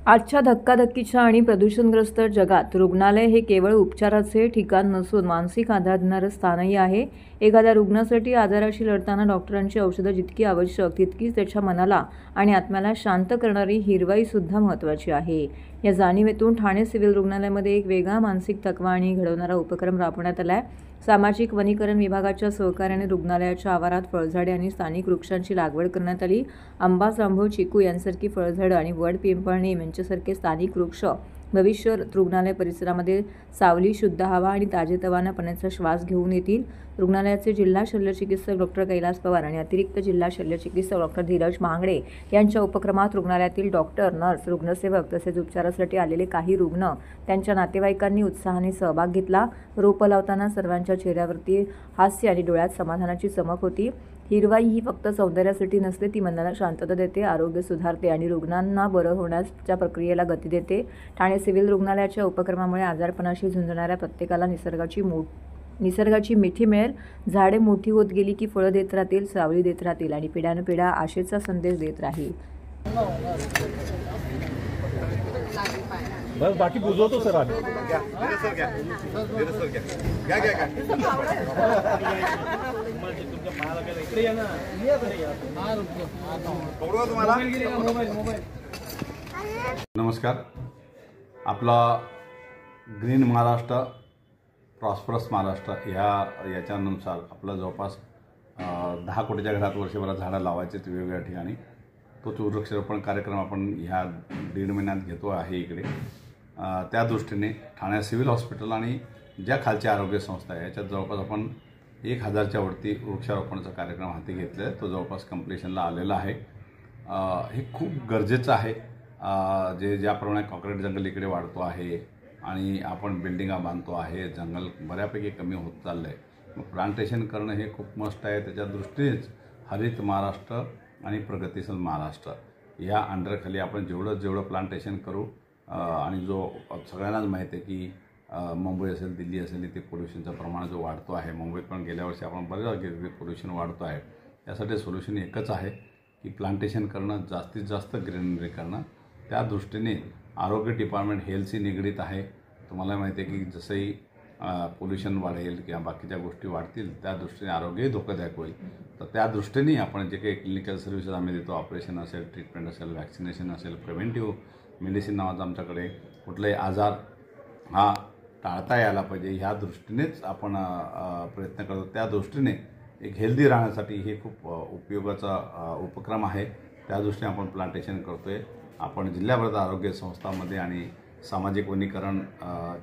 आजच्या धक्काधक्कीच्या आणि प्रदूषणग्रस्त जगात रुग्णालय हे केवळ उपचाराचे ठिकाण नसून मानसिक आधार देणारं स्थानही आहे। एखाद्या रुग्णासाठी आजाराशी लढताना डॉक्टरांची औषधं जितकी आवश्यक तितकीच त्याच्या मनाला आणि आत्म्याला शांत करणारी हिरवाई सुद्धा महत्त्वाची आहे। या जाणीवेतून ठाणे सिव्हिल रुग्णालयामध्ये एक वेगळा मानसिक थकवा आणि घडवणारा उपक्रम राबवण्यात आला आहे। सामाजिक वनीकरण विभागाच्या सहकार्याने रुग्णालयाच्या आवारात फळझाडे आणि स्थानिक वृक्षांची लागवड करण्यात आली। आंबा, जांभूळ, चिकू यांसारखी फळझाडं आणि वड, पिंपळ, नीम यांच्यासारखे स्थानिक वृक्ष भविष्यात रुग्णालय परिसरामध्ये सावली, शुद्ध हवा आणि ताजेतवाना पाण्याचा श्वास घेऊन येतील। रुग्णालयाचे जिल्हा शल्यचिकित्सक डॉक्टर कैलास पवार आणि अतिरिक्त जिल्हा शल्यचिकित्सक डॉक्टर धीरज महागडे यांच्या उपक्रमात रुग्णालयातील डॉक्टर, नर्स, रुग्णसेवक तसेच उपचारासाठी आलेले काही रुग्ण त्यांच्या नातेवाईकांनी उत्साहाने सहभाग घेतला। रोपं लावताना सर्वांच्या चेहऱ्यावरती हास्य आणि डोळ्यात समाधानाची चमक होती। हिरवाई ही फक्त सौंदर्यासाठी नसते, ती मनाला शांतता देते, आरोग्य सुधारते आणि रुग्णांना बरं होण्याच्या प्रक्रियेला गती देते। ठाणे सिव्हिल रुग्णालयाच्या उपक्रमामुळे आजारपणाशी झुंजणाऱ्या प्रत्येकाला निसर्गाची मिठी मिळेल। झाडे मोठी होत गेली की फळं देत राहतील, सावली देत राहतील आणि पिढ्यानपिढ्या आशेचा संदेश देत राहील। बस बाकी बुझवतो सर आम्ही। नमस्कार। आपला ग्रीन महाराष्ट्र, प्रॉस्परस महाराष्ट्र याच्यानुसार आपला जवळपास 10 कोटीच्या घरात वर्षभरात झाडं लावायचे वेगवेगळ्या ठिकाणी। तोच वृक्षारोपण कार्यक्रम आपण ह्या 1.5 महिन्यात घेतो आहे इकडे। त्या दृष्टीने ठाणे सिव्हिल हॉस्पिटल आणि ज्या खालच्या आरोग्य संस्था आहे याच्यात जवळपास आपण 1000च्या वरती वृक्षारोपणाचा कार्यक्रम हाती घेतला आहे। तो जवळपास कंप्लिशनला आलेला आहे। हे खूप गरजेचं आहे। ज्याप्रमाणे कॉन्क्रीट जंगल इकडे वाढतो आहे आणि आपण बिल्डिंगा बांधतो आहे, जंगल बऱ्यापैकी कमी होत चाललं आहे। प्लांटेशन करणं हे खूप मस्ट आहे। त्याच्या दृष्टीनेच हरित महाराष्ट्र आणि प्रगतिशील महाराष्ट्र या अंडरखाली आपण जेवढं प्लांटेशन करू आणि जो सगळ्यांनाच माहिती आहे की मुंबई असेल, दिल्ली असेल, इथे पोल्युशनचं प्रमाण जो वाढतो आहे, मुंबईत पण गेल्या वर्षी आपण बरेच पोल्युशन वाढतो आहे। यासाठी सोल्युशन एकच आहे की प्लांटेशन करणं, जास्तीत जास्त ग्रीनरी करणं। त्या दृष्टीने आरोग्य डिपार्टमेंट हेल्थशी निगडीत आहे। तुम्हाला माहिती आहे की जसंही पोल्युशन वाढेल किंवा बाकीच्या गोष्टी वाढतील त्या दृष्टीने आरोग्यही धोकादायक होईल। तर त्या दृष्टीने आपण जे काही क्लिनिकल सर्व्हिसेस आम्ही देतो, ऑपरेशन असेल, ट्रीटमेंट असेल, वॅक्सिनेशन असेल, प्रिव्हेंटिव्ह मेडिसिन नावाचा आमच्याकडे कुठलाही आजार हा टाळता यायला पाहिजे ह्या दृष्टीनेच आपण प्रयत्न करतो। त्या दृष्टीने एक हेल्दी राहण्यासाठी हे खूप उपयोगाचा उपक्रम आहे। त्या दृष्टीने आपण प्लांटेशन करतो आहे। आपण जिल्ह्याभरात आरोग्य संस्थांमध्ये आणि सामाजिक वनीकरण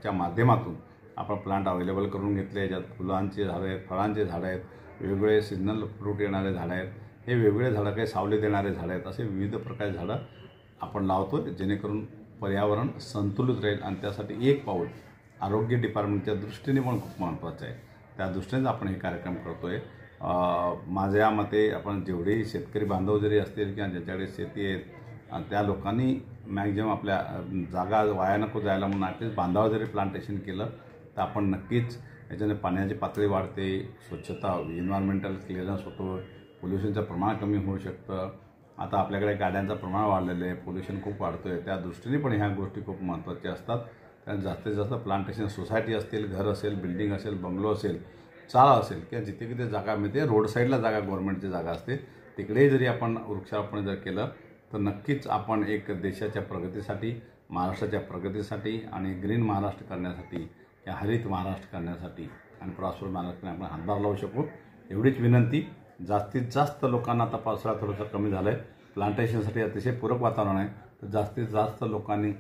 च्या माध्यमातून आपण प्लांट अवेलेबल करून घेतले। ज्यात फुलांची झाडं आहेत, फळांची झाडं आहेत, वेगवेगळे सीजनल फ्रूट येणारे झाडं आहेत, हे वेगवेगळे झाडं काही सावली देणारे झाडं आहेत, असे विविध प्रकारचे झाडं आपण लावतो जेणेकरून पर्यावरण संतुलित राहील। आणि त्यासाठी एक पाऊल आरोग्य डिपार्टमेंटच्या दृष्टीने पण खूप महत्त्वाचं आहे। त्या दृष्टीनेच आपण हे कार्यक्रम करतो आहे। माझ्या मते आपण जेवढेही शेतकरी बांधव जरी असतील किंवा ज्याच्याकडे शेती आहे त्या लोकांनी मॅक्झिमम आपल्या जागा वाया नको जायला म्हणून ॲटलीस्ट बांधावर जरी प्लांटेशन केलं तर आपण नक्कीच याच्याने पाण्याची पातळी वाढते, स्वच्छता, एन्व्हायरमेंटल क्लिअरन्स होतो, पोल्युशनचं प्रमाण कमी होऊ शकतं। आता आपल्याकडे गाड्यांचं प्रमाण वाढलेलं आहे, पोल्युशन खूप वाढतो आहे। त्या दृष्टीने पण ह्या गोष्टी खूप महत्त्वाच्या असतात। कारण जास्तीत जास्त प्लांटेशन सोसायटी असतील, घर असेल, बिल्डिंग असेल, बंगलो असेल, चाळा असेल किंवा जिथे जागा मिळते, रोड साईडला जागा गव्हर्नमेंटची जागा असते, तिकडेही जरी आपण वृक्षारोपण जर केलं तर नक्कीच आपण एक देशाच्या प्रगतीसाठी, महाराष्ट्राच्या प्रगतीसाठी आणि ग्रीन महाराष्ट्र करण्यासाठी या हरित महाराष्ट्र करण्यासाठी आणि प्रॉस्पर महाराष्ट्र आपण हातभार लावू शकू। एवढीच विनंती। जास्तीत जास्त लोकांना आता पावसाळा थोडंसं कमी झालं आहे, प्लांटेशनसाठी अतिशय पूरक वातावरण आहे, तर जास्तीत जास्त लोकांनी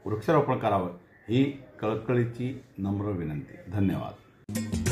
वृक्षारोपण करावं ही कळकळीची नम्र विनंती। धन्यवाद।